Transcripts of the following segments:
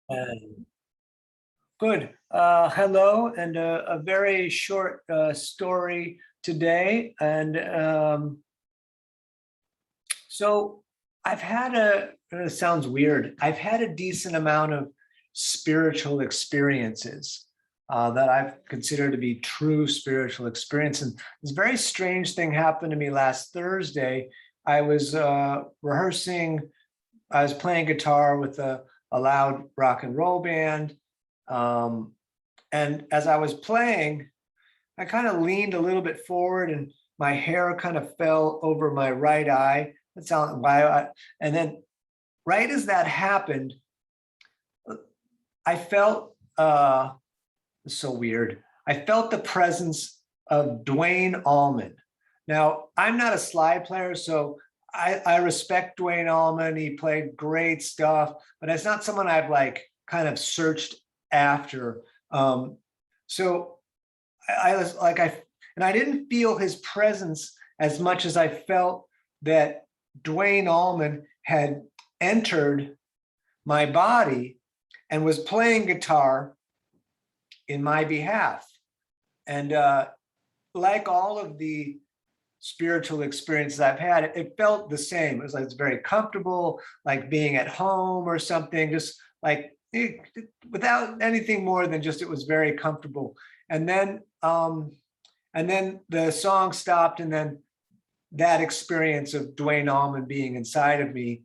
And good. Hello, and a very short story today. And so I've had it sounds weird. I've had a decent amount of spiritual experiences that I've considered to be true spiritual experience. And this very strange thing happened to me last Thursday. I was rehearsing, I was playing guitar with a loud rock and roll band. And as I was playing, I kind of leaned a little bit forward and my hair kind of fell over my right eye. That's why. And then right as that happened, I felt, it's so weird. I felt the presence of Duane Allman. Now, I'm not a slide player, so I respect Duane Allman. He played great stuff, but it's not someone I've like kind of searched after. So I was like, and I didn't feel his presence as much as I felt that Duane Allman had entered my body and was playing guitar in my behalf. And like all of the spiritual experiences I've had, it felt the same. It was like it's very comfortable, like being at home or something, just like without anything more than just it was very comfortable. And then the song stopped, and then that experience of Duane Allman being inside of me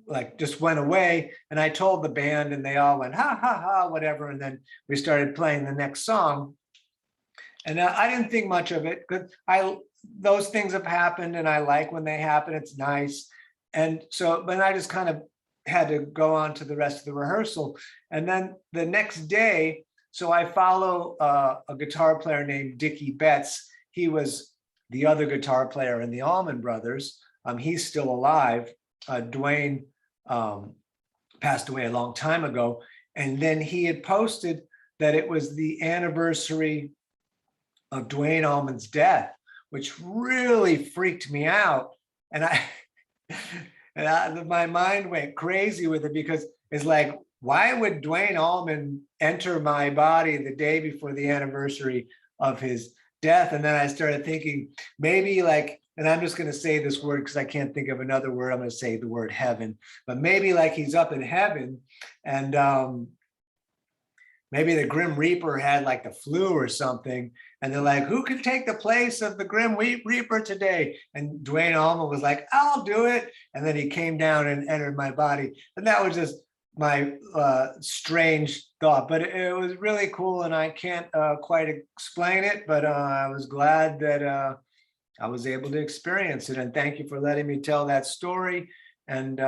like just went away. And I told the band, and they all went ha ha ha, whatever. And then we started playing the next song. And I didn't think much of it because those things have happened, and I like when they happen. It's nice. And so, but I just kind of had to go on to the rest of the rehearsal. And then the next day, so I follow a guitar player named Dickie Betts. He was the other guitar player in the Allman Brothers. He's still alive. Duane passed away a long time ago. And then he had posted that it was the anniversary of Duane Allman's death, which really freaked me out. And my mind went crazy with it, because it's like, why would Duane Allman enter my body the day before the anniversary of his death? And then I started thinking, maybe like, and I'm just going to say this word because I can't think of another word. I'm going to say the word heaven, but maybe like he's up in heaven, and maybe the Grim Reaper had like the flu or something. And they're like, who could take the place of the Grim Reaper today? And Duane Allman was like, I'll do it. And then he came down and entered my body. And that was just my strange thought, but it was really cool. And I can't quite explain it, but I was glad that I was able to experience it. And thank you for letting me tell that story. And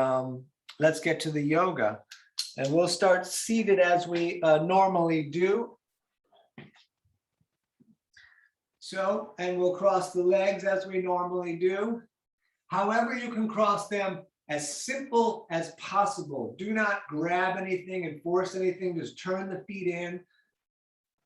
let's get to the yoga. And we'll start seated as we normally do. So, and we'll cross the legs as we normally do. However, you can cross them as simple as possible. Do not grab anything and force anything. Just turn the feet in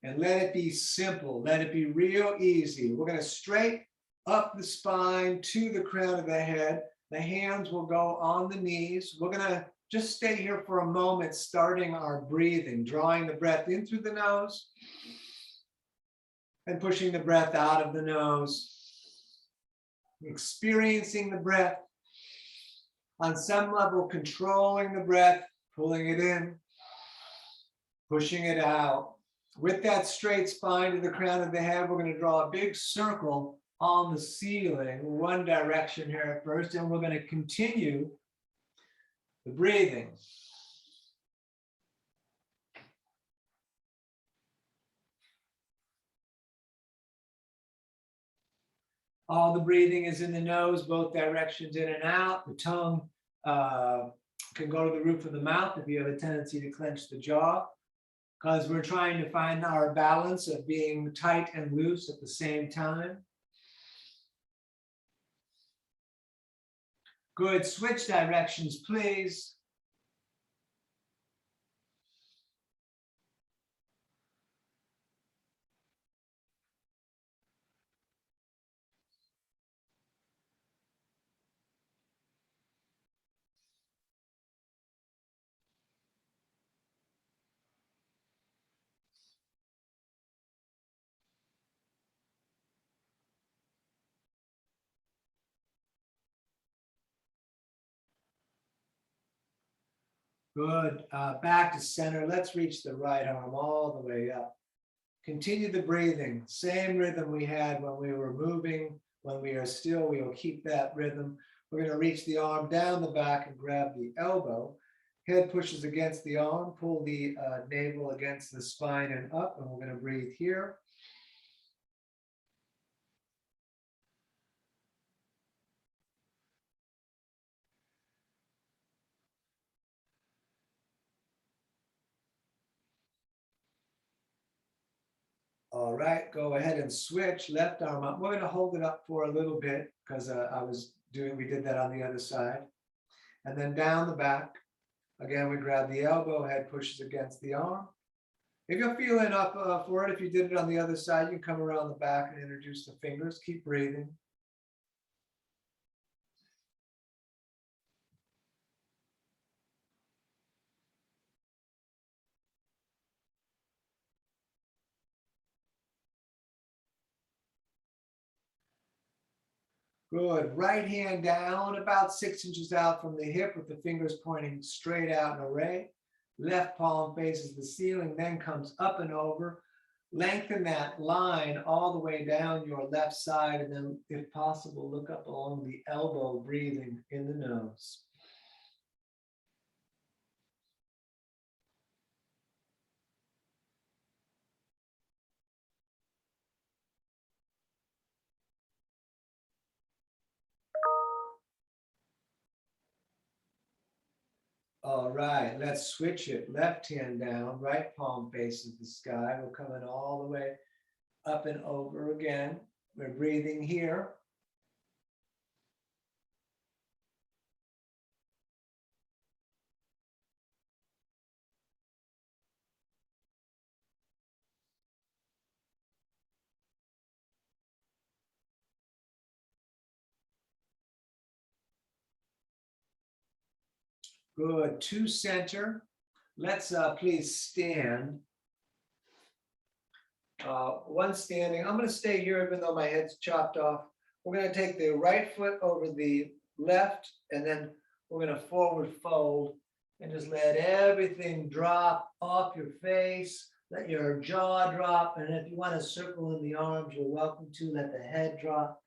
and let it be simple. Let it be real easy. We're going to straight up the spine to the crown of the head. The hands will go on the knees. We're going to just stay here for a moment, starting our breathing, drawing the breath in through the nose and pushing the breath out of the nose. Experiencing the breath. On some level, controlling the breath, pulling it in, pushing it out. With that straight spine to the crown of the head, we're going to draw a big circle on the ceiling, one direction here at first, and we're going to continue the breathing. All the breathing is in the nose, both directions, in and out. The tongue can go to the roof of the mouth if you have a tendency to clench the jaw, because we're trying to find our balance of being tight and loose at the same time. Good. Switch directions, please. Good. Back to center. Let's reach the right arm all the way up. Continue the breathing. Same rhythm we had when we were moving. When we are still, we will keep that rhythm. We're going to reach the arm down the back and grab the elbow. Head pushes against the arm. Pull the navel against the spine and up. And we're going to breathe here. All right, go ahead and switch left arm up. We're going to hold it up for a little bit because we did that on the other side. And then down the back. Again, we grab the elbow, head pushes against the arm. If you're feeling up for it, if you did it on the other side, you can come around the back and introduce the fingers. Keep breathing. Good. Right hand down, about 6 inches out from the hip with the fingers pointing straight out in an array. Left palm faces the ceiling, then comes up and over. Lengthen that line all the way down your left side, and then, if possible, look up along the elbow, breathing in the nose. All right, let's switch it. Left hand down, right palm faces the sky. We're coming all the way up and over again. We're breathing here. Good. To center. Let's please stand. One standing. I'm going to stay here even though my head's chopped off. We're going to take the right foot over the left, and then we're going to forward fold and just let everything drop off your face. Let your jaw drop. And if you want to circle in the arms, you're welcome to. Let the head drop.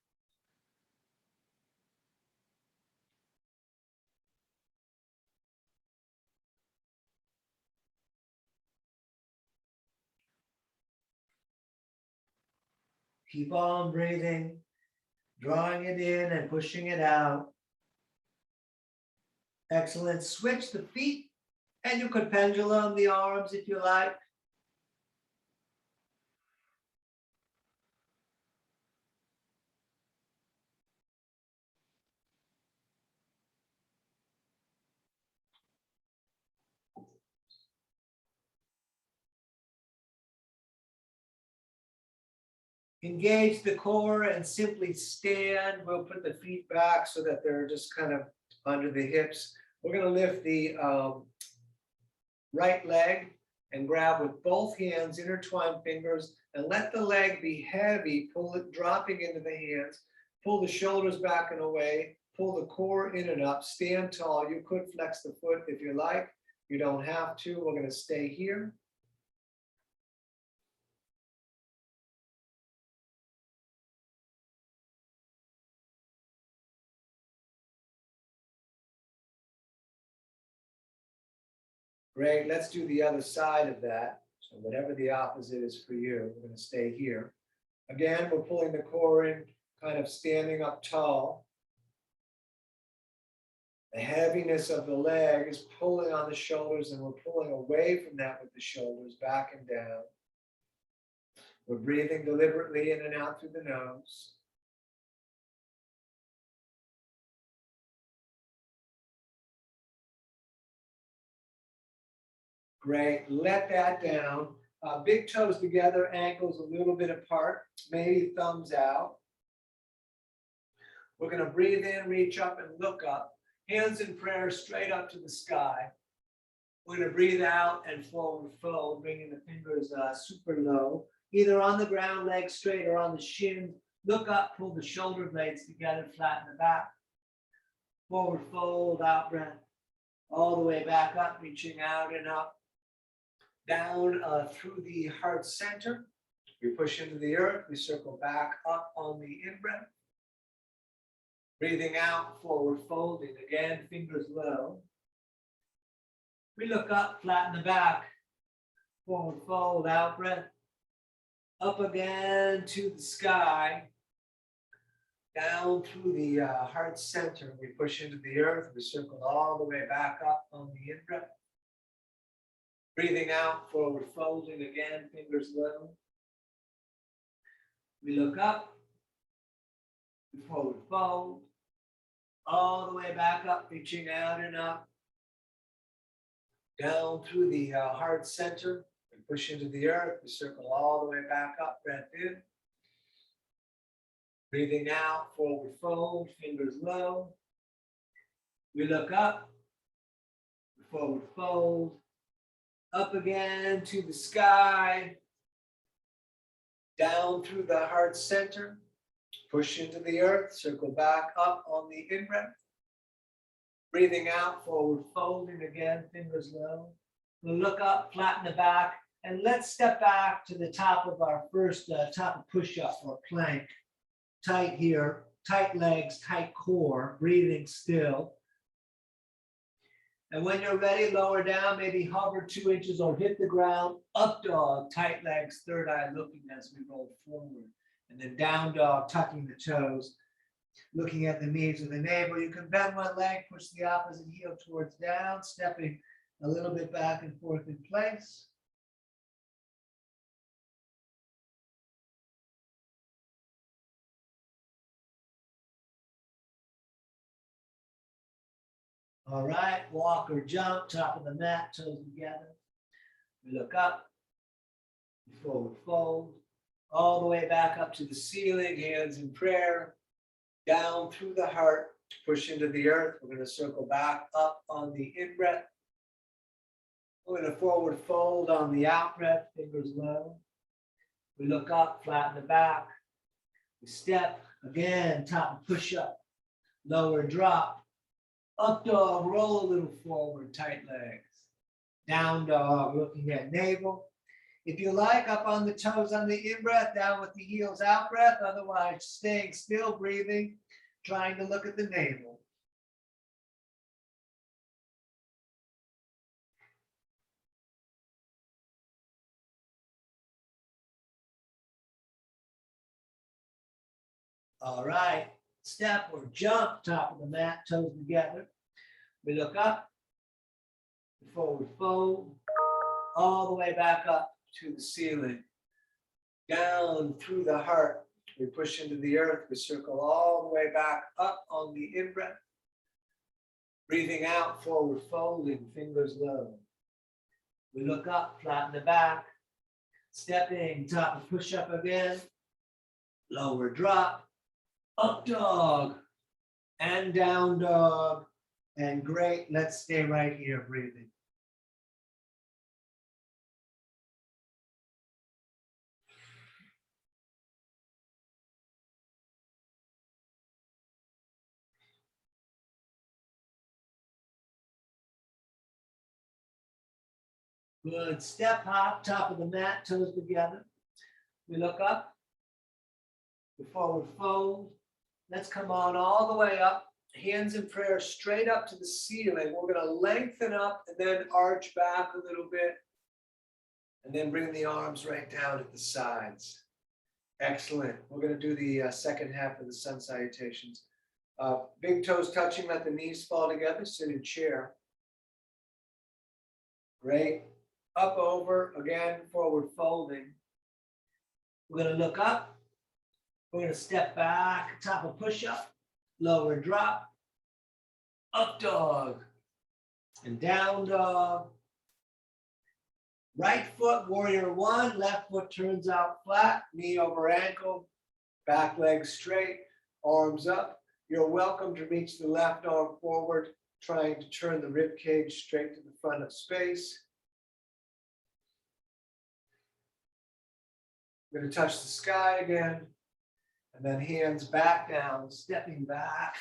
Keep on breathing, drawing it in and pushing it out. Excellent. Switch the feet, and you could pendulum the arms if you like. Engage the core and simply stand. We'll put the feet back so that they're just kind of under the hips. We're going to lift the right leg and grab with both hands, intertwine fingers, and let the leg be heavy. Pull it, dropping into the hands. Pull the shoulders back and away. Pull the core in and up. Stand tall. You could flex the foot if you like. You don't have to. We're going to stay here. Great, let's do the other side of that. So whatever the opposite is for you, we're going to stay here. Again, we're pulling the core in, kind of standing up tall. The heaviness of the leg is pulling on the shoulders, and we're pulling away from that with the shoulders, back and down. We're breathing deliberately in and out through the nose. Great, let that down. Big toes together, ankles a little bit apart, maybe thumbs out. We're going to breathe in, reach up and look up. Hands in prayer straight up to the sky. We're going to breathe out and forward fold, bringing the fingers super low, either on the ground, legs straight, or on the shins. Look up, pull the shoulder blades together, flatten the back. Forward fold, out breath. all the way back up, reaching out and up, down through the heart center. We push into the earth, we circle back up on the in-breath. Breathing out, forward folding, again, fingers low. We look up, flatten the back, forward fold, out breath. Up again to the sky, down through the heart center. We push into the earth, we circle all the way back up on the in-breath. Breathing out, forward folding, again, fingers low. We look up, we forward fold, all the way back up, reaching out and up, down through the heart center. We push into the earth, we circle all the way back up, breath in. Breathing out, forward fold, fingers low. We look up, forward fold, up again to the sky, down through the heart center, push into the earth, circle back up on the in-breath. Breathing out, forward folding again, fingers low. We'll look up, flatten the back, and let's step back to the top of our first top of push-up or plank. Tight here, tight legs, tight core, breathing still. And when you're ready, lower down, maybe hover 2 inches or hit the ground. Up dog, tight legs, third eye looking as we roll forward. And then down dog, tucking the toes, looking at the knees with the navel. You can bend one leg, push the opposite heel towards down, stepping a little bit back and forth in place. All right, walk or jump, top of the mat, toes together. We look up, forward fold, all the way back up to the ceiling, hands in prayer, down through the heart, push into the earth. We're going to circle back up on the in-breath. We're going to forward fold on the out-breath, fingers low. We look up, flatten the back. We step, again, top of push-up, lower drop. Up dog, roll a little forward, tight legs. Down dog, looking at navel. If you like, up on the toes on the in-breath, down with the heels out-breath. Otherwise, staying still, breathing, trying to look at the navel. All right, step or jump, top of the mat, toes together. We look up, forward fold, all the way back up to the ceiling, down through the heart. We push into the earth, we circle all the way back up on the in-breath. Breathing out, forward folding, fingers low. We look up, flatten the back, stepping, top of push-up again, lower drop, up dog, and down dog, and great. Let's stay right here, breathing. Good. Step hop, top of the mat, toes together. We look up, we forward fold. Let's come on all the way up, hands in prayer, straight up to the ceiling. We're going to lengthen up and then arch back a little bit. And then bring the arms right down at the sides. Excellent. We're going to do the second half of the sun salutations. Big toes touching, let the knees fall together, sit in chair. Great. Up, over, again, forward folding. We're going to look up. We're going to step back, top of push-up, lower drop, up dog, and down dog. Right foot, warrior one, left foot turns out flat, knee over ankle, back leg straight, arms up. You're welcome to reach the left arm forward, trying to turn the rib cage straight to the front of space. We're going to touch the sky again, and then hands back down, stepping back,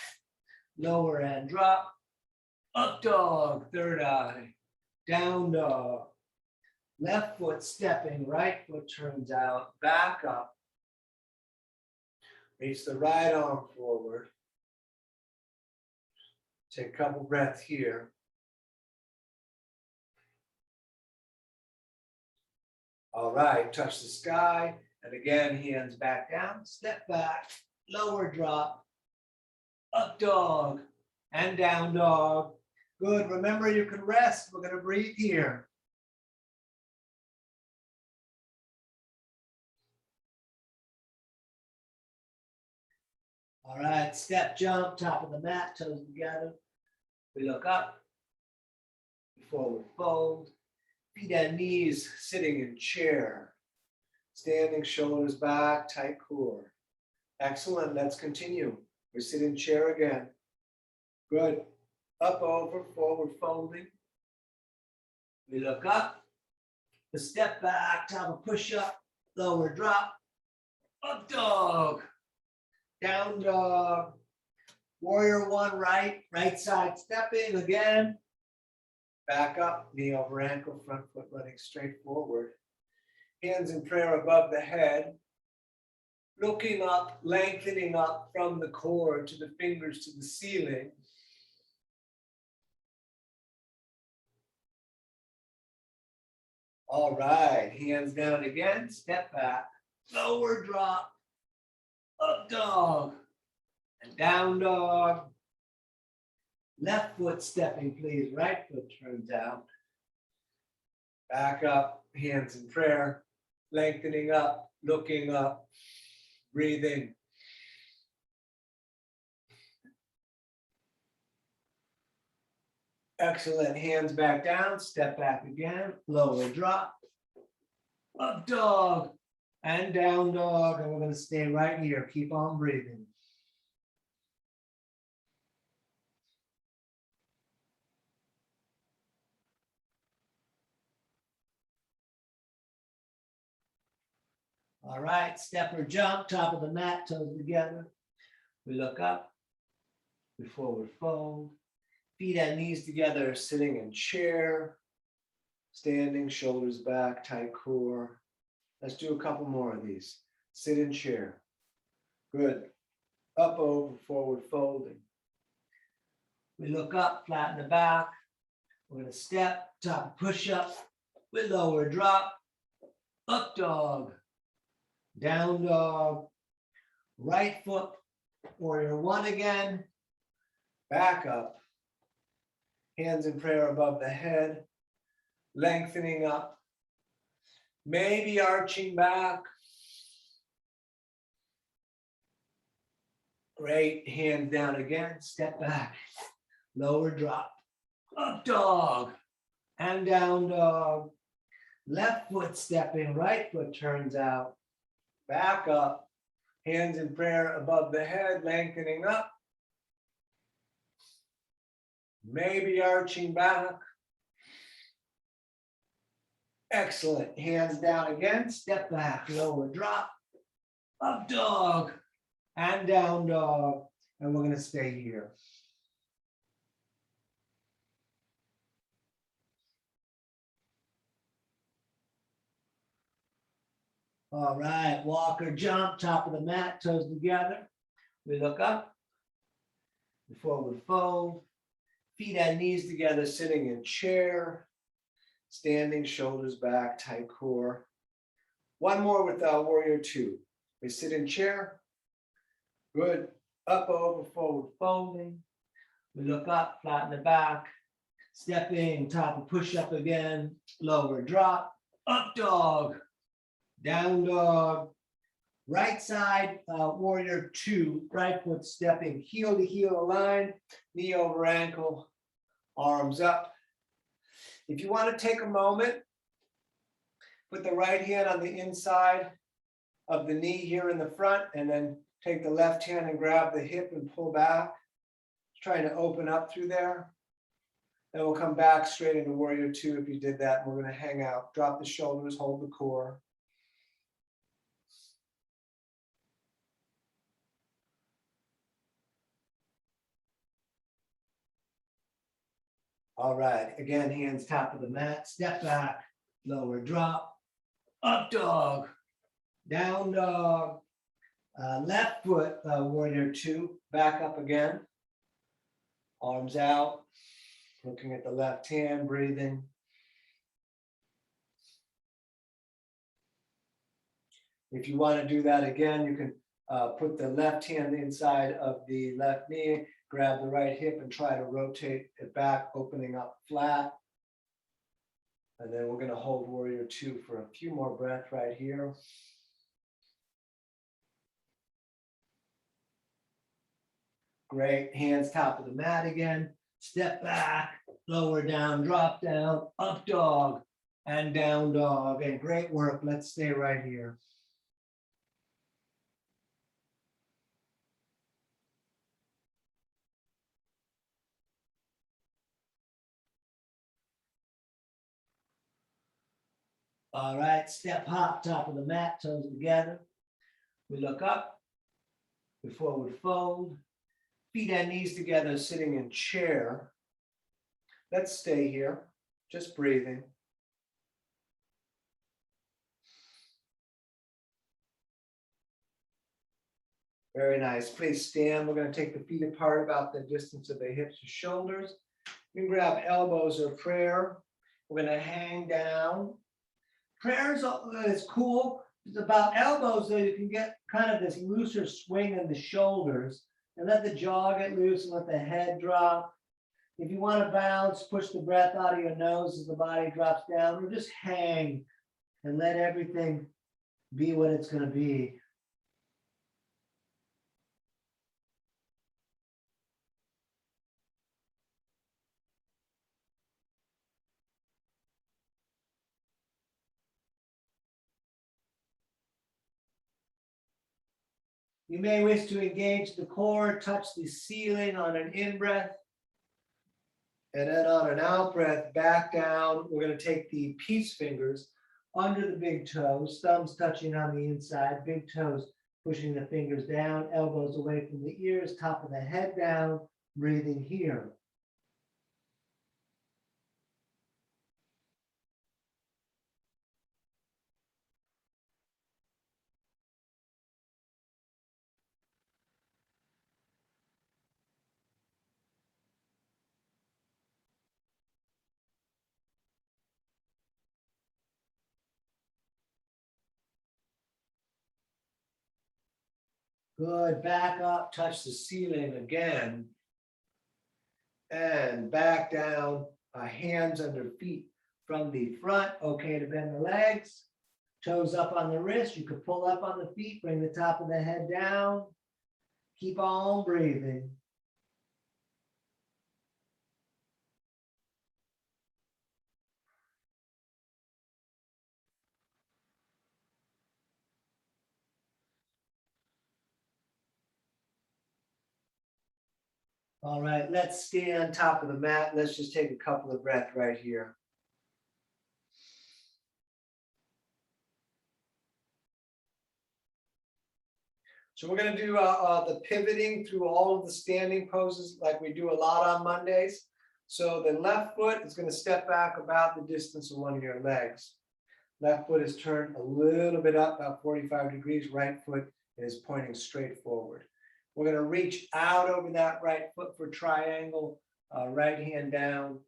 lower and drop, Up dog, third eye. Down dog. Left foot stepping, right foot turns out, back up. Reach the right arm forward. Take a couple breaths here. All right, touch the sky. And again, hands back down, step back, lower drop, up dog, and down dog. Good, remember you can rest. We're gonna breathe here. All right, step jump, top of the mat, toes together. We look up, forward fold, feet and knees sitting in chair. Standing, shoulders back, tight core. Excellent, let's continue. We sit in chair again. Good, up, over, forward folding. We look up, the step back, top of push up, lower drop, up dog, down dog, warrior one right, right side stepping again, back up, knee over ankle, front foot running straight forward. Hands in prayer above the head, looking up, lengthening up from the core to the fingers to the ceiling. All right, hands down again, step back, lower drop, up dog, and down dog. Left foot stepping, please, right foot turns out. Back up, hands in prayer, lengthening up, looking up, breathing. Excellent, hands back down, step back again, lower drop, up dog, and down dog, and we're gonna stay right here, keep on breathing. All right, step or jump, top of the mat, toes together. We look up, we forward fold, feet and knees together, sitting in chair, standing, shoulders back, tight core. Let's do a couple more of these. Sit in chair. Good. Up, over, forward folding. We look up, flatten the back. We're gonna step, top push up, with lower drop, up dog, down dog, right foot, warrior one again, back up, hands in prayer above the head, lengthening up, maybe arching back. Great, hands down again, step back, lower drop, up dog, and down dog. Left foot stepping, right foot turns out, back up, hands in prayer above the head, lengthening up, maybe arching back. Excellent, hands down again, step back, lower drop, up dog, and down dog, and we're gonna stay here. All right, walk or jump, top of the mat, toes together. We look up, we forward fold, feet and knees together, sitting in chair, standing, shoulders back, tight core. One more with warrior two. We sit in chair, good, up, over, forward folding. We look up, flatten the back, stepping, top of push up again, lower drop, up dog, down dog, right side, warrior two, right foot stepping, heel to heel align, knee over ankle, arms up. If you want to take a moment, put the right hand on the inside of the knee here in the front, and then take the left hand and grab the hip and pull back, trying to open up through there. Then we'll come back straight into warrior two if you did that. And we're going to hang out, drop the shoulders, hold the core. All right, again, hands top of the mat, step back, lower drop, up dog, down dog, left foot, warrior two, back up again, arms out, looking at the left hand, breathing. If you want to do that again, you can put the left hand inside of the left knee, grab the right hip and try to rotate it back, opening up flat. And then we're going to hold warrior two for a few more breaths right here. Great, hands top of the mat again. Step back, lower down, drop down, up dog, and down dog. And great work, let's stay right here. All right, step hop, top of the mat, toes together. We look up, we forward fold, feet and knees together, sitting in chair. Let's stay here, just breathing. Very nice. Please stand. We're going to take the feet apart about the distance of the hips to shoulders. You can grab elbows or prayer. We're going to hang down. Prayer is cool. It's about elbows, so you can get kind of this looser swing in the shoulders and let the jaw get loose and let the head drop. If you want to bounce, push the breath out of your nose as the body drops down, or just hang and let everything be what it's going to be. You may wish to engage the core, touch the ceiling on an in-breath. And then on an out-breath, back down. We're going to take the peace fingers under the big toes, thumbs touching on the inside, big toes pushing the fingers down, elbows away from the ears, top of the head down, breathing here. Good, back up, touch the ceiling again. And back down, hands under feet from the front. Okay to bend the legs, toes up on the wrist. You could pull up on the feet, bring the top of the head down. Keep on breathing. All right, let's stay on top of the mat. Let's just take a couple of breaths right here. So we're going to do the pivoting through all of the standing poses like we do a lot on Mondays. So the left foot is going to step back about the distance of one of your legs. Left foot is turned a little bit up, about 45 degrees. Right foot is pointing straight forward. We're going to reach out over that right foot for triangle, right hand down,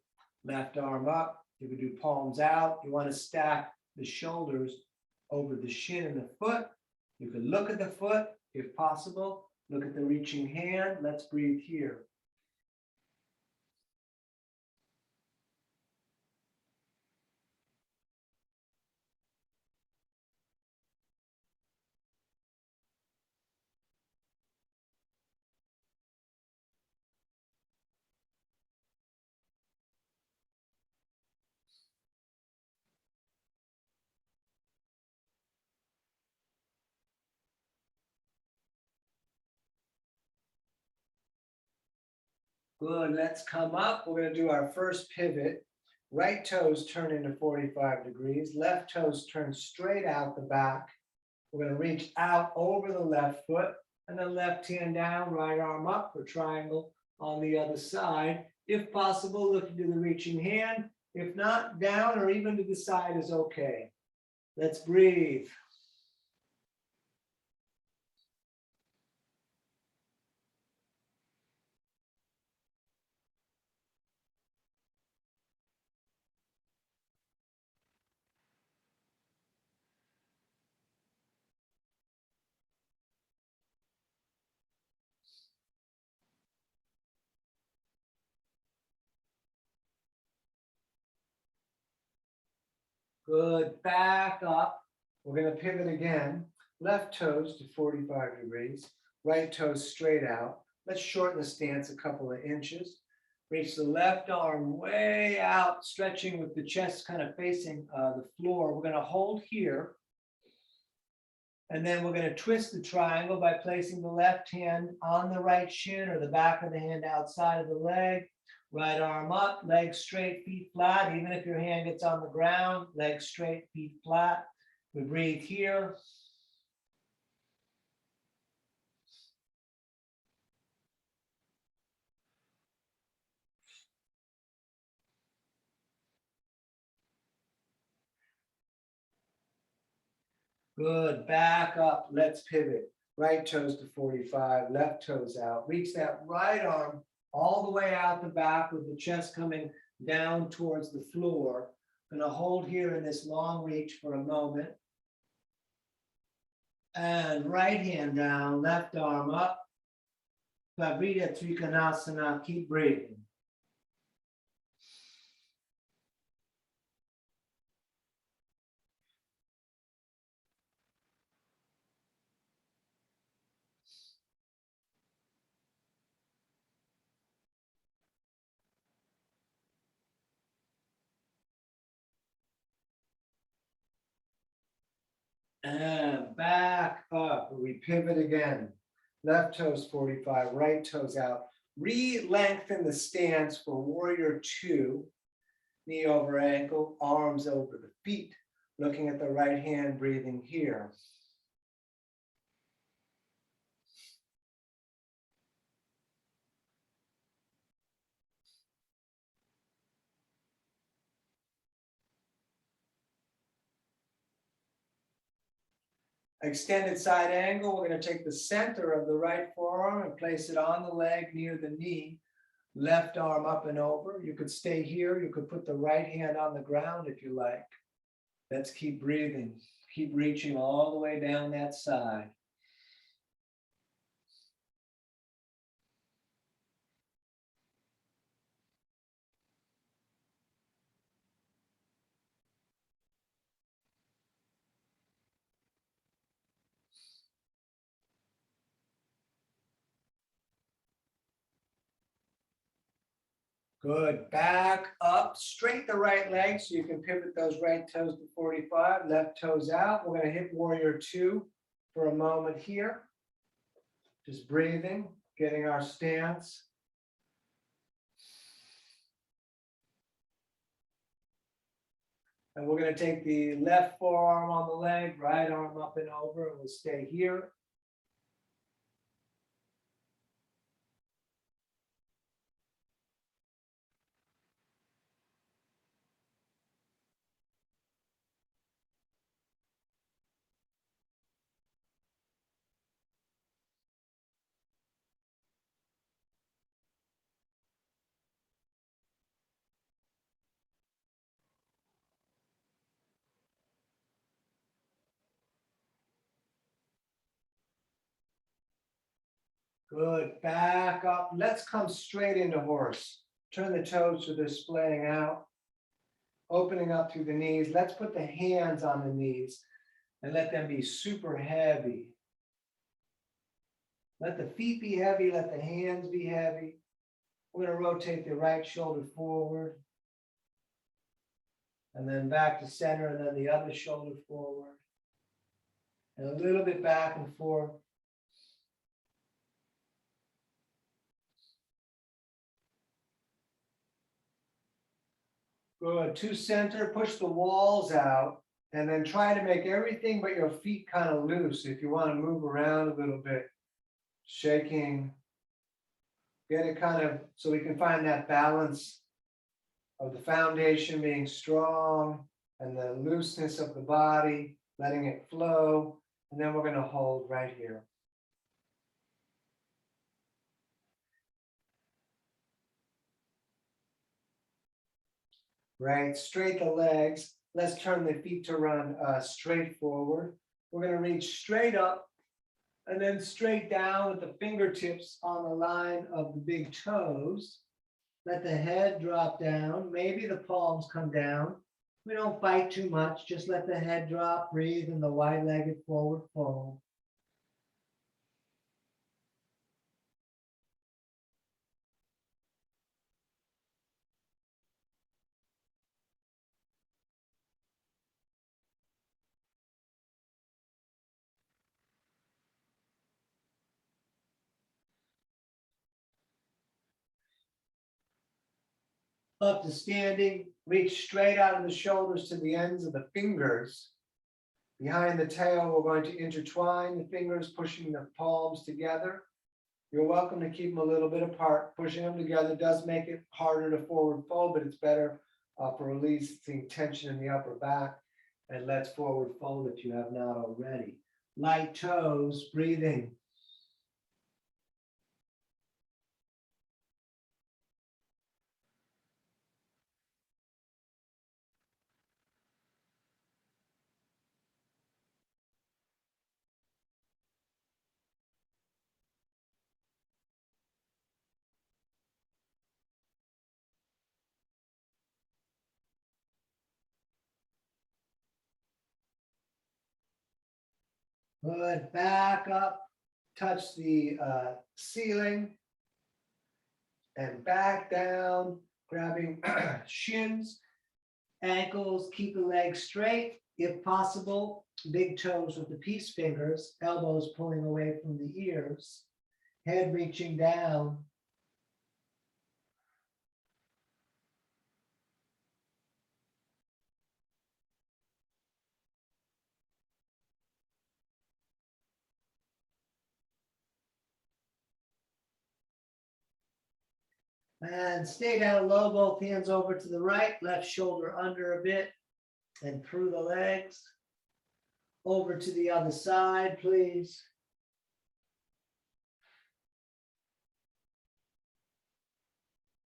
left arm up. You can do palms out. You want to stack the shoulders over the shin and the foot. You can look at the foot if possible. Look at the reaching hand. Let's breathe here. Good, let's come up. We're going to do our first pivot. Right toes turn into 45 degrees. Left toes turn straight out the back. We're going to reach out over the left foot and then left hand down, right arm up for triangle on the other side. If possible, looking to the reaching hand. If not, down or even to the side is okay. Let's breathe. Good, back up. We're gonna pivot again. Left toes to 45 degrees, right toes straight out. Let's shorten the stance a couple of inches. Reach the left arm way out, stretching with the chest kind of facing the floor. We're gonna hold here. And then we're gonna twist the triangle by placing the left hand on the right shin or the back of the hand outside of the leg. Right arm up, legs straight, feet flat. Even if your hand gets on the ground, legs straight, feet flat. We breathe here. Good, back up, let's pivot. Right toes to 45, left toes out. Reach that right arm all the way out the back with the chest coming down towards the floor. Gonna hold here in this long reach for a moment. And right hand down, left arm up. Pavrita Trikonasana, keep breathing. And back up, we pivot again. Left toes 45, right toes out. Re-lengthen the stance for warrior two. Knee over ankle, arms over the feet. Looking at the right hand, breathing here. Extended side angle, we're going to take the center of the right forearm and place it on the leg near the knee. Left arm up and over. You could stay here. You could put the right hand on the ground if you like. Let's keep breathing. Keep reaching all the way down that side. Good, back up, straight the right leg so you can pivot those right toes to 45, left toes out. We're gonna hit warrior two for a moment here. Just breathing, getting our stance. And we're gonna take the left forearm on the leg, right arm up and over, and we'll stay here. Good, back up. Let's come straight into horse. Turn the toes so they're splaying out. Opening up through the knees. Let's put the hands on the knees and let them be super heavy. Let the feet be heavy, let the hands be heavy. We're going to rotate the right shoulder forward. And then back to center, and then the other shoulder forward. And a little bit back and forth. Good, to center, push the walls out, and then try to make everything but your feet kind of loose. If you want to move around a little bit, shaking, Get it kind of, so we can find that balance of the foundation being strong and the looseness of the body, letting it flow. And then we're going to hold right here. Right, straight the legs. Let's turn the feet to run straight forward. We're going to reach straight up and then straight down with the fingertips on the line of the big toes. Let the head drop down. Maybe the palms come down. We don't fight too much. Just let the head drop. Breathe in the wide-legged forward fold. Up to standing, reach straight out of the shoulders to the ends of the fingers. Behind the tail, we're going to intertwine the fingers, pushing the palms together. You're welcome to keep them a little bit apart. Pushing them together does make it harder to forward fold, but it's better for releasing tension in the upper back. And let's forward fold if you have not already. Light toes, breathing. Good, back up, touch the ceiling, and back down, grabbing shins, ankles, keep the legs straight, if possible, big toes with the peace fingers, elbows pulling away from the ears, head reaching down. And stay down low, both hands over to the right, left shoulder under a bit, and through the legs. Over to the other side, please.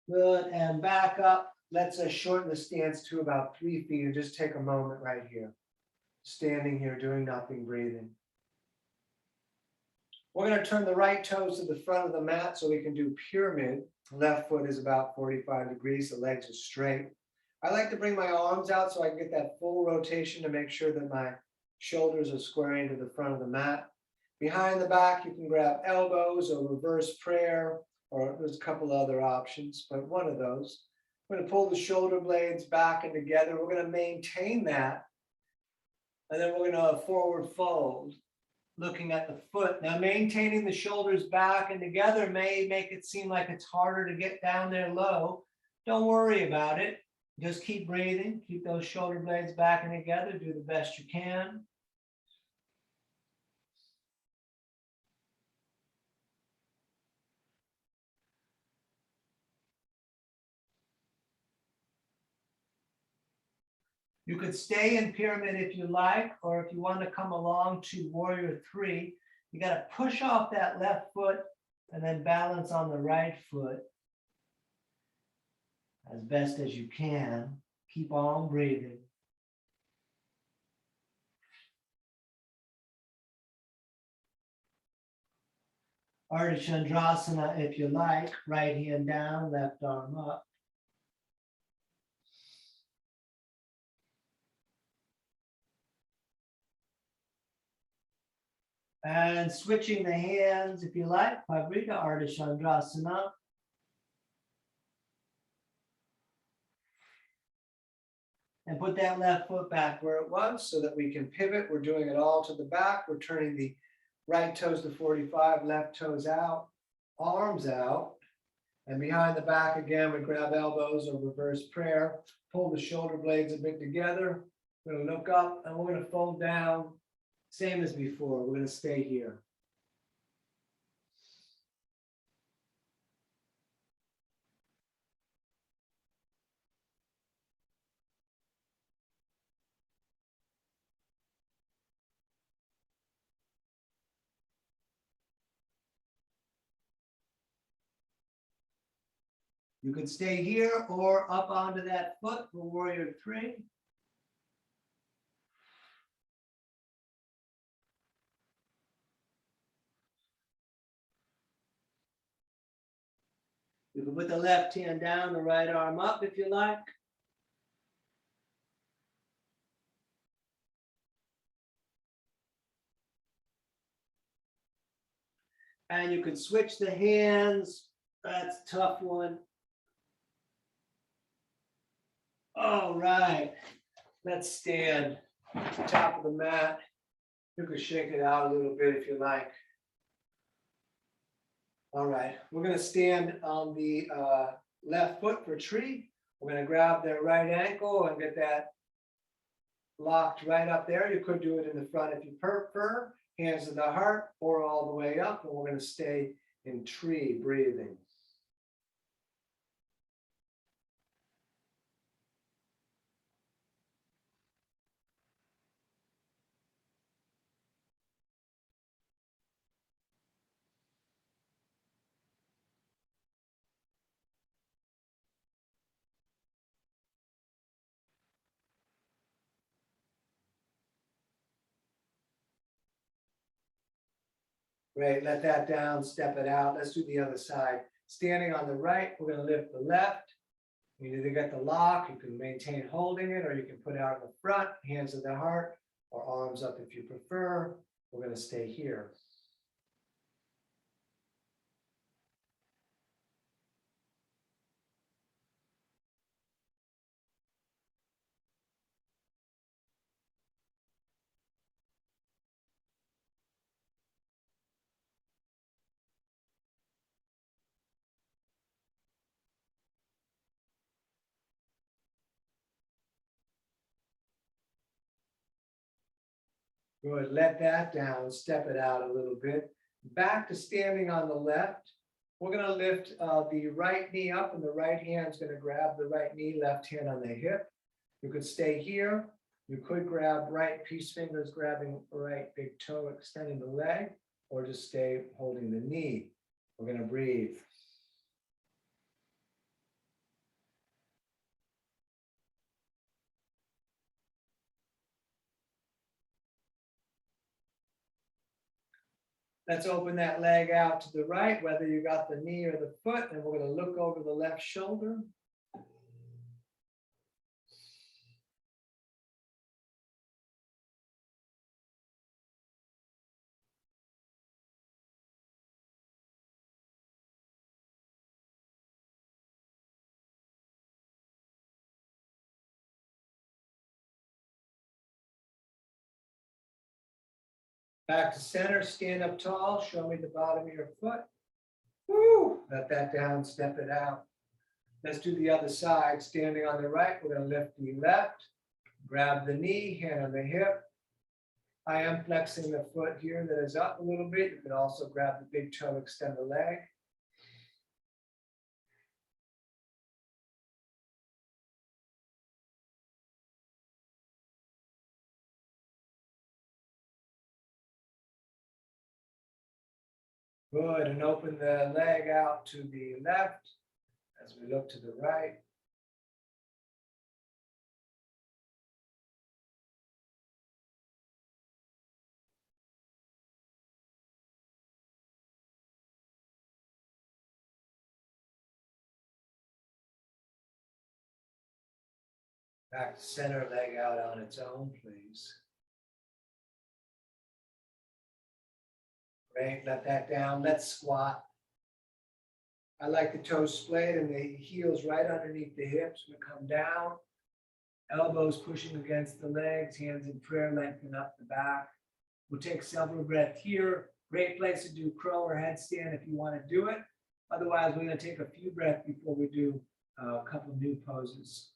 Good, and back up. Let's shorten the stance to about 3 feet and just take a moment right here. Standing here, doing nothing, breathing. We're going to turn the right toes to the front of the mat so we can do pyramid. Left foot is about 45 degrees, the legs are straight. I like to bring my arms out so I can get that full rotation to make sure that my shoulders are squaring to the front of the mat. Behind the back, you can grab elbows or reverse prayer, or there's a couple other options, but one of those. We're going to pull the shoulder blades back and together. We're going to maintain that. And then we're going to forward fold, looking at the foot. Now, maintaining the shoulders back and together may make it seem like it's harder to get down there low. Don't worry about it. Just keep breathing. Keep those shoulder blades back and together. Do the best you can. You could stay in pyramid if you like, or if you want to come along to warrior 3, you got to push off that left foot and then balance on the right foot as best as you can. Keep on breathing. Ardha Chandrasana if you like, right hand down, left arm up. And switching the hands, if you like, Pavrika Ardha Chandrasana. And put that left foot back where it was so that we can pivot. We're doing it all to the back. We're turning the right toes to 45, left toes out, arms out. And behind the back again, we grab elbows or reverse prayer. Pull the shoulder blades a bit together. We're going to look up and we're going to fold down. Same as before, we're going to stay here. You could stay here or up onto that foot for warrior three. You can put the left hand down, the right arm up if you like. And you can switch the hands. That's a tough one. All right, let's stand at the top of the mat. You can shake it out a little bit if you like. All right, we're going to stand on the left foot for tree. We're going to grab the right ankle and get that locked right up there. You could do it in the front if you prefer. Hands to the heart or all the way up. And we're going to stay in tree breathing. Great, let that down, step it out. Let's do the other side. Standing on the right, we're going to lift the left. You either get the lock, you can maintain holding it, or you can put it out in the front, hands to the heart, or arms up if you prefer. We're going to stay here. Good, let that down, step it out a little bit. Back to standing on the left. We're going to lift the right knee up, and the right hand's going to grab the right knee, left hand on the hip. You could stay here. You could grab right peace fingers, grabbing right big toe, extending the leg, or just stay holding the knee. We're going to breathe. Let's open that leg out to the right, whether you got the knee or the foot, and we're going to look over the left shoulder. Back to center, stand up tall, show me the bottom of your foot. Woo! Let that down, step it out. Let's do the other side. Standing on the right, we're going to lift the left, grab the knee, hand on the hip. I am flexing the foot here that is up a little bit. You can also grab the big toe, extend the leg. Good, and open the leg out to the left as we look to the right. Back to center, leg out on its own, please. Great, let that down. Let's squat. I like the toes splayed and the heels right underneath the hips. We come down, elbows pushing against the legs, hands in prayer, lengthen up the back. We'll take several breaths here. Great place to do crow or headstand if you want to do it. Otherwise, we're going to take a few breaths before we do a couple new poses.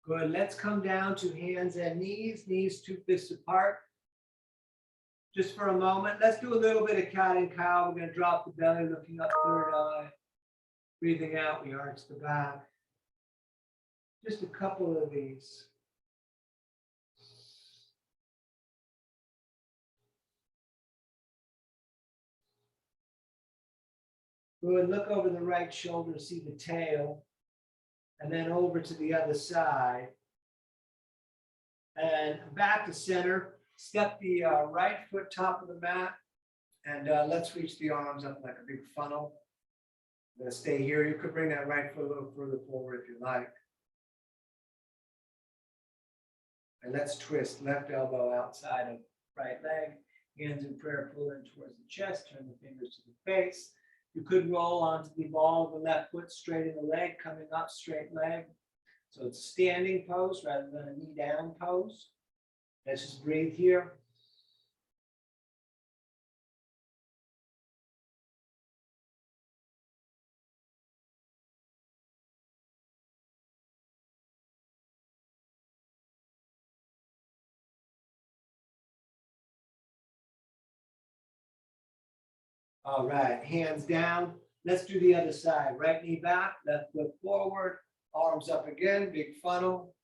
Good, let's come down to hands and knees, knees 2 fists apart. Just for a moment, let's do a little bit of cat and cow. We're going to drop the belly, looking up, third eye. Breathing out, we arch the back. Just a couple of these. Good. Look over the right shoulder, see the tail, and then over to the other side. And back to center. Step the right foot top of the mat, and let's reach the arms up like a big funnel. I'm going to stay here. You could bring that right foot a little further forward if you like. And let's twist left elbow outside of right leg. Hands in prayer, pull in towards the chest, turn the fingers to the face. You could roll onto the ball of the left foot, straighten the leg, coming up, straight leg. So it's a standing pose rather than a knee down pose. Let's just breathe here. All right, hands down. Let's do the other side. Right knee back, left foot forward, arms up again, big funnel.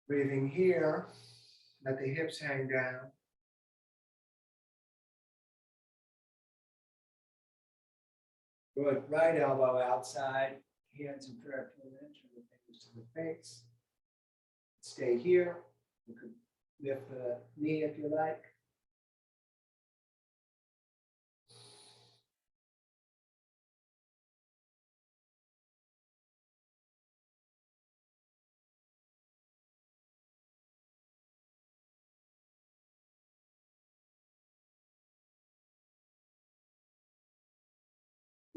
Breathing here. Let the hips hang down. Good. Right elbow outside. Hands in prayer, pull in, turn the fingers to the face. Stay here. You could lift the knee if you like.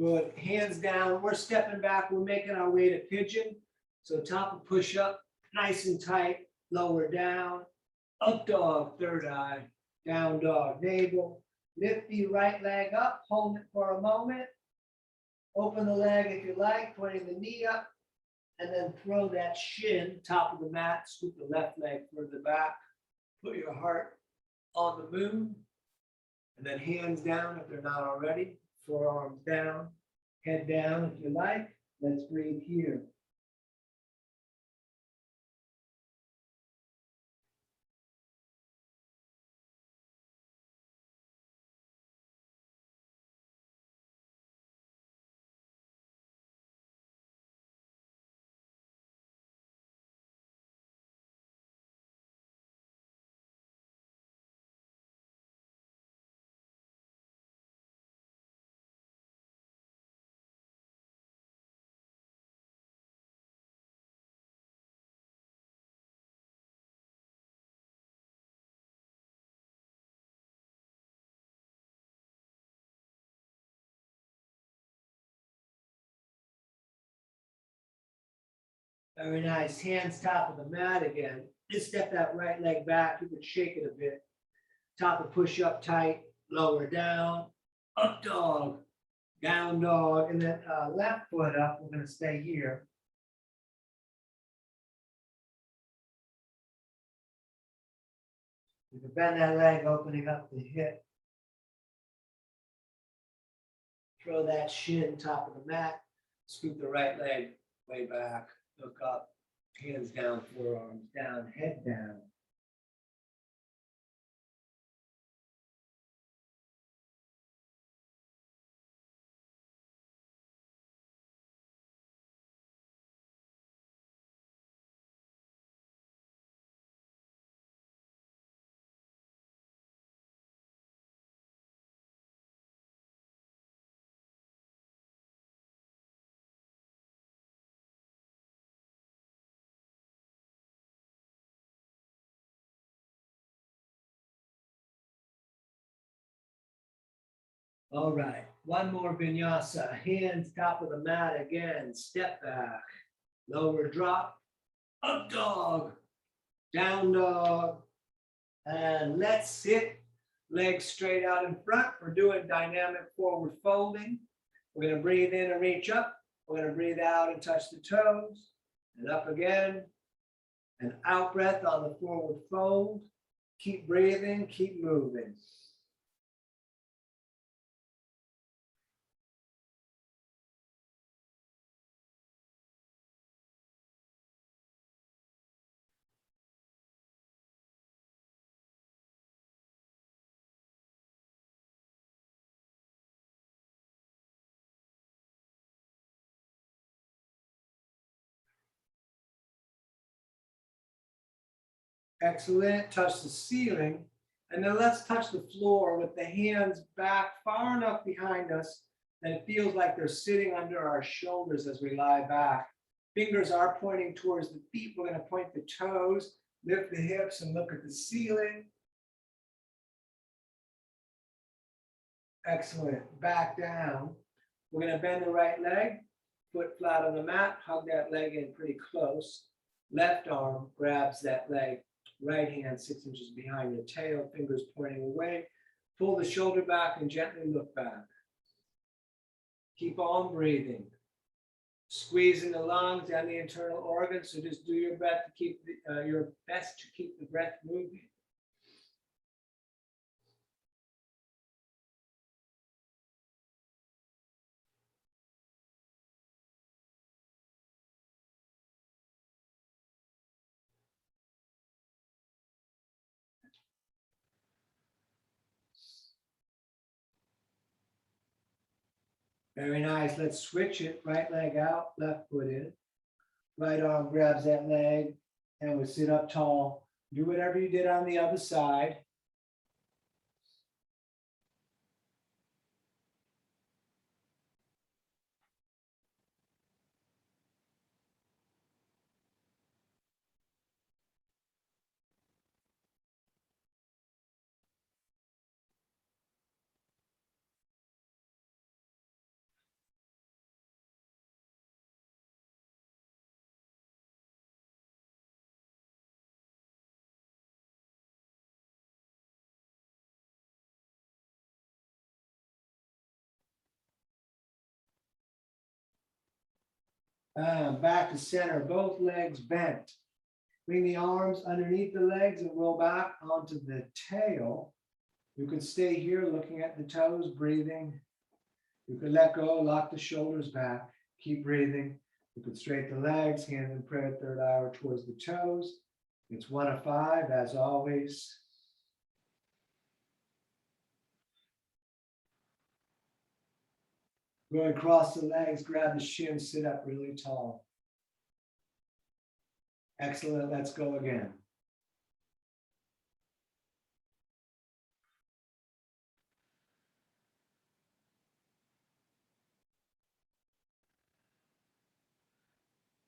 Good. Hands down. We're stepping back. We're making our way to pigeon. So top of push up, nice and tight. Lower down. Up dog, third eye. Down dog, navel. Lift the right leg up. Hold it for a moment. Open the leg if you like, pointing the knee up. And then throw that shin, top of the mat. Scoop the left leg further back. Put your heart on the moon. And then hands down if they're not already. Forearms down, head down if you like. Let's breathe here. Very nice. Hands top of the mat again. Just step that right leg back. You can shake it a bit. Top of push up tight, lower down, up dog, down dog, and then left foot up. We're going to stay here. You can bend that leg, opening up the hip. Throw that shin top of the mat. Scoop the right leg way back. Look up. Hands down, forearms down, head down. All right, one more vinyasa. Hands top of the mat again. Step back. Lower drop. Up dog. Down dog. And let's sit. Legs straight out in front. We're doing dynamic forward folding. We're going to breathe in and reach up. We're going to breathe out and touch the toes. And up again. And out breath on the forward fold. Keep breathing. Keep moving. Excellent. Touch the ceiling. And then let's touch the floor with the hands back far enough behind us that it feels like they're sitting under our shoulders as we lie back. Fingers are pointing towards the feet. We're going to point the toes, lift the hips, and look at the ceiling. Excellent. Back down. We're going to bend the right leg, foot flat on the mat, hug that leg in pretty close. Left arm grabs that leg. Right hand 6 inches behind your tail, fingers pointing away. Pull the shoulder back and gently look back. Keep on breathing. Squeezing the lungs and the internal organs. So just do your best to keep your best to keep the breath moving. Very nice. Let's switch it. Right leg out, left foot in. Right arm grabs that leg and we sit up tall. Do whatever you did on the other side. Back to center, both legs bent. Bring the arms underneath the legs and roll back onto the tail. You can stay here looking at the toes, breathing. You can let go, lock the shoulders back, keep breathing. You can straighten the legs, hands in prayer, third eye towards the toes. It's 1 of 5, as always. Go across the legs, grab the shins, sit up really tall. Excellent, let's go again.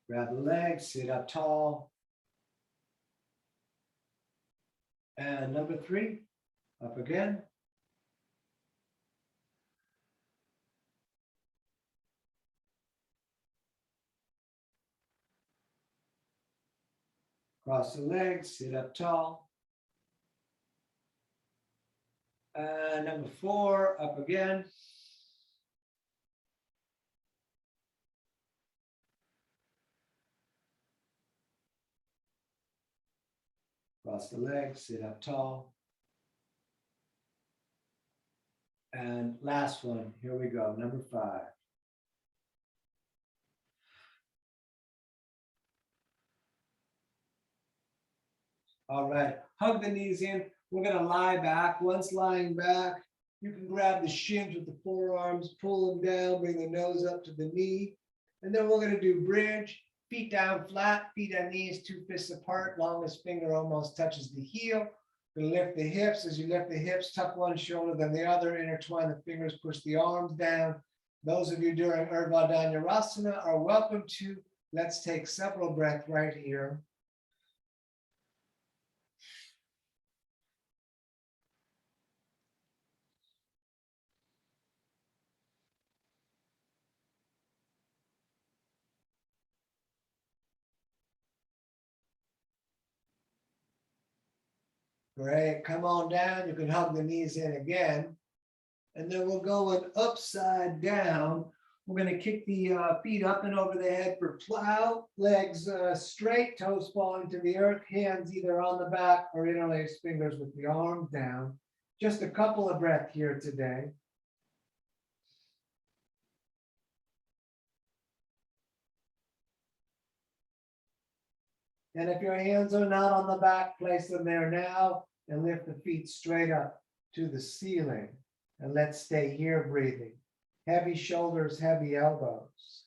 Grab the legs, sit up tall. And number 3, up again. Cross the legs, sit up tall. Number 4, up again. Cross the legs, sit up tall. And last one, here we go, number 5. All right, hug the knees in. We're gonna lie back. Once lying back, you can grab the shins with the forearms, pull them down, bring the nose up to the knee. And then we're gonna do bridge, feet down flat, feet on knees, 2 fists apart, longest finger almost touches the heel. We're gonna lift the hips. As you lift the hips, tuck one shoulder, then the other, intertwine the fingers, push the arms down. Those of you doing Urdhva Dhanurasana are welcome to. Let's take several breaths right here. Great, come on down. You can hug the knees in again. And then we'll go an upside down. We're going to kick the feet up and over the head for plow, legs straight, toes falling to the earth, hands either on the back or interlace fingers with the arms down. Just a couple of breaths here today. And if your hands are not on the back, place them there now and lift the feet straight up to the ceiling. And let's stay here breathing. Heavy shoulders, heavy elbows.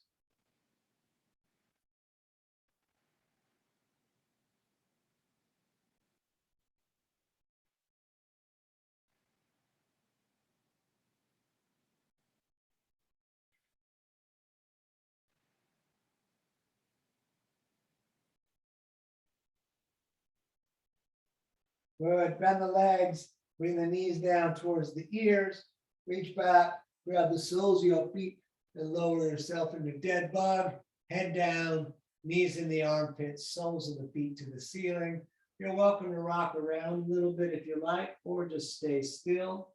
Good. Bend the legs. Bring the knees down towards the ears. Reach back. Grab the soles of your feet and lower yourself into dead bug. Head down. Knees in the armpits. Soles of the feet to the ceiling. You're welcome to rock around a little bit if you like, or just stay still.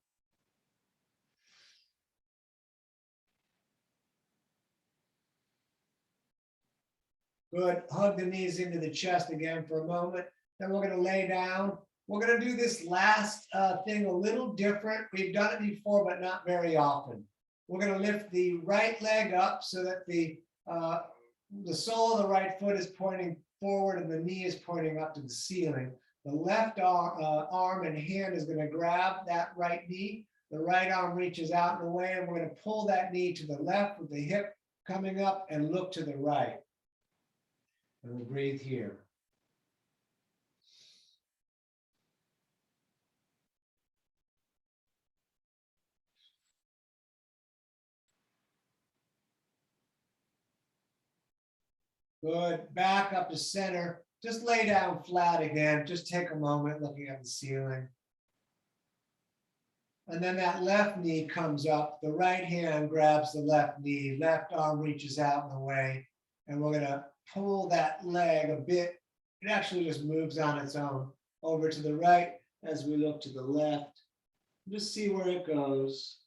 Good. Hug the knees into the chest again for a moment. Then we're going to lay down. We're going to do this last thing a little different. We've done it before, but not very often. We're going to lift the right leg up so that the sole of the right foot is pointing forward and the knee is pointing up to the ceiling. The left arm and hand is going to grab that right knee. The right arm reaches out and away, and we're going to pull that knee to the left with the hip coming up and look to the right. And we'll breathe here. Good. Back up to center. Just lay down flat again. Just take a moment looking at the ceiling. And then that left knee comes up. The right hand grabs the left knee. Left arm reaches out and away. And we're going to pull that leg a bit. It actually just moves on its own over to the right as we look to the left. Just see where it goes.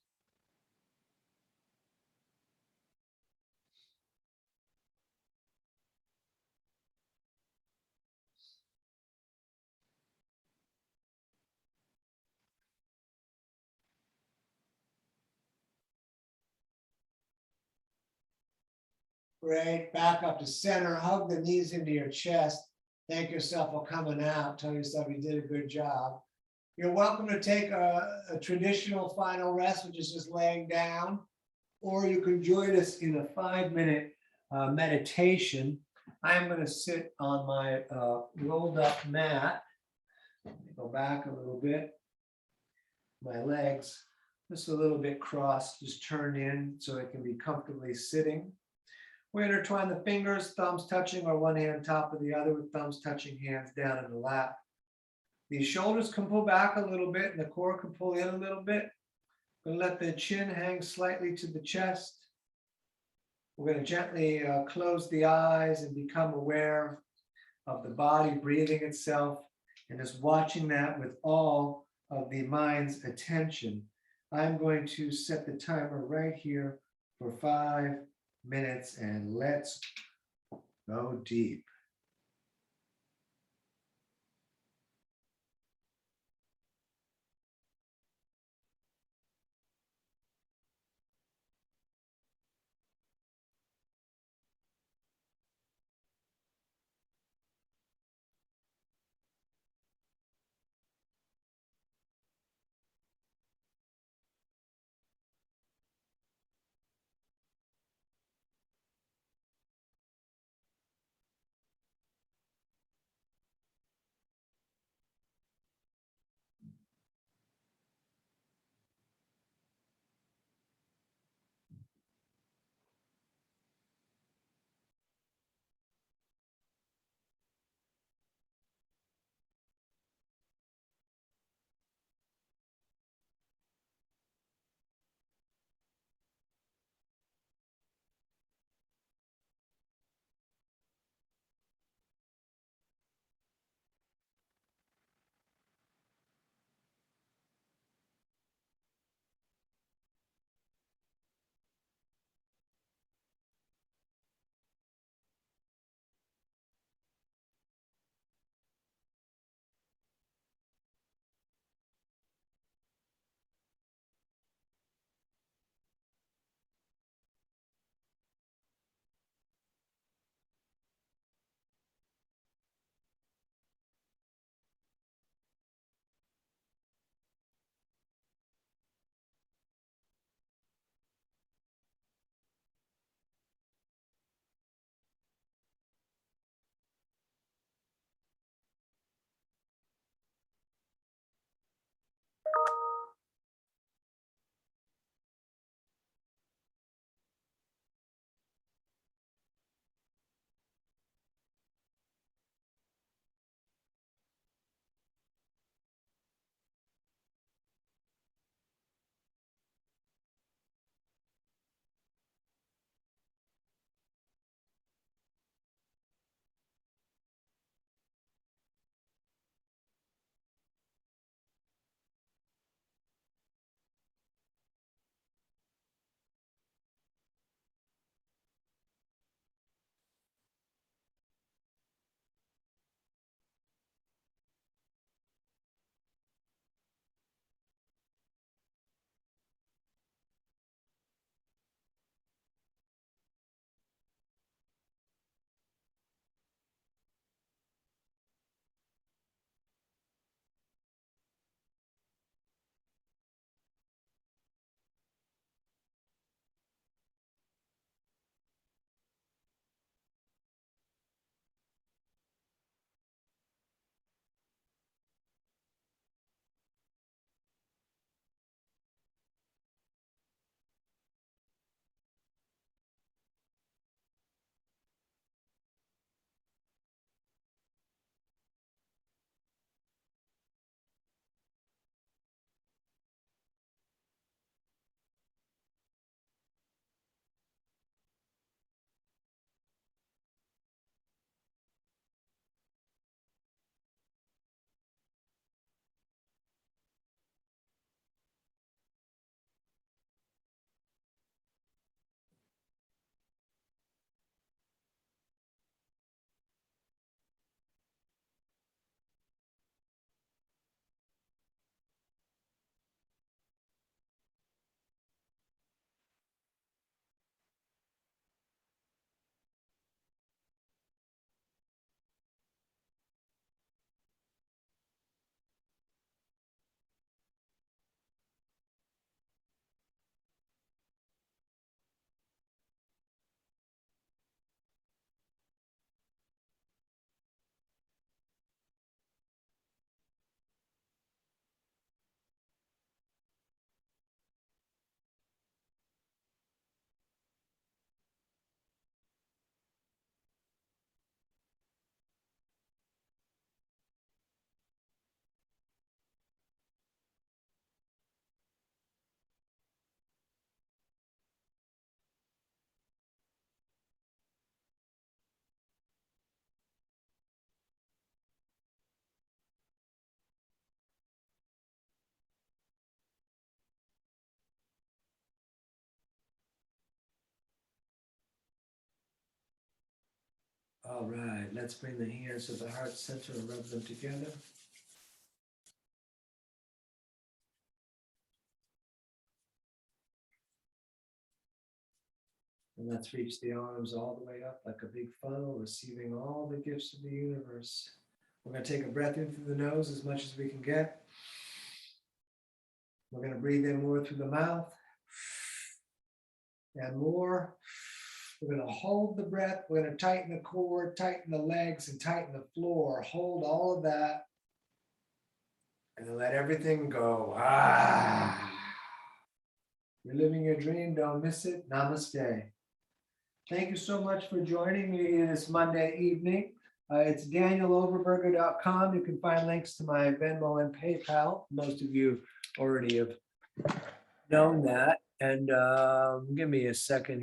Great. Back up to center. Hug the knees into your chest. Thank yourself for coming out. Tell yourself you did a good job. You're welcome to take a traditional final rest, which is just laying down, or you can join us in a 5-minute meditation. I'm going to sit on my rolled up mat. Go back a little bit. My legs just a little bit crossed, just turned in so I can be comfortably sitting. We intertwine the fingers, thumbs touching, or one hand top of the other with thumbs touching, hands down in the lap. The shoulders can pull back a little bit and the core can pull in a little bit. We'll let the chin hang slightly to the chest. We're going to gently close the eyes and become aware of the body breathing itself and just watching that with all of the mind's attention. I'm going to set the timer right here for 5 minutes and let's go deep. All right, let's bring the hands to the heart center and rub them together. And let's reach the arms all the way up like a big funnel, receiving all the gifts of the universe. We're going to take a breath in through the nose as much as we can get. We're going to breathe in more through the mouth and more. We're going to hold the breath. We're going to tighten the core, tighten the legs, and tighten the floor. Hold all of that. And then let everything go. Ah. You're living your dream. Don't miss it. Namaste. Thank you so much for joining me this Monday evening. It's danieloverberger.com. You can find links to my Venmo and PayPal. Most of you already have known that. And give me a second.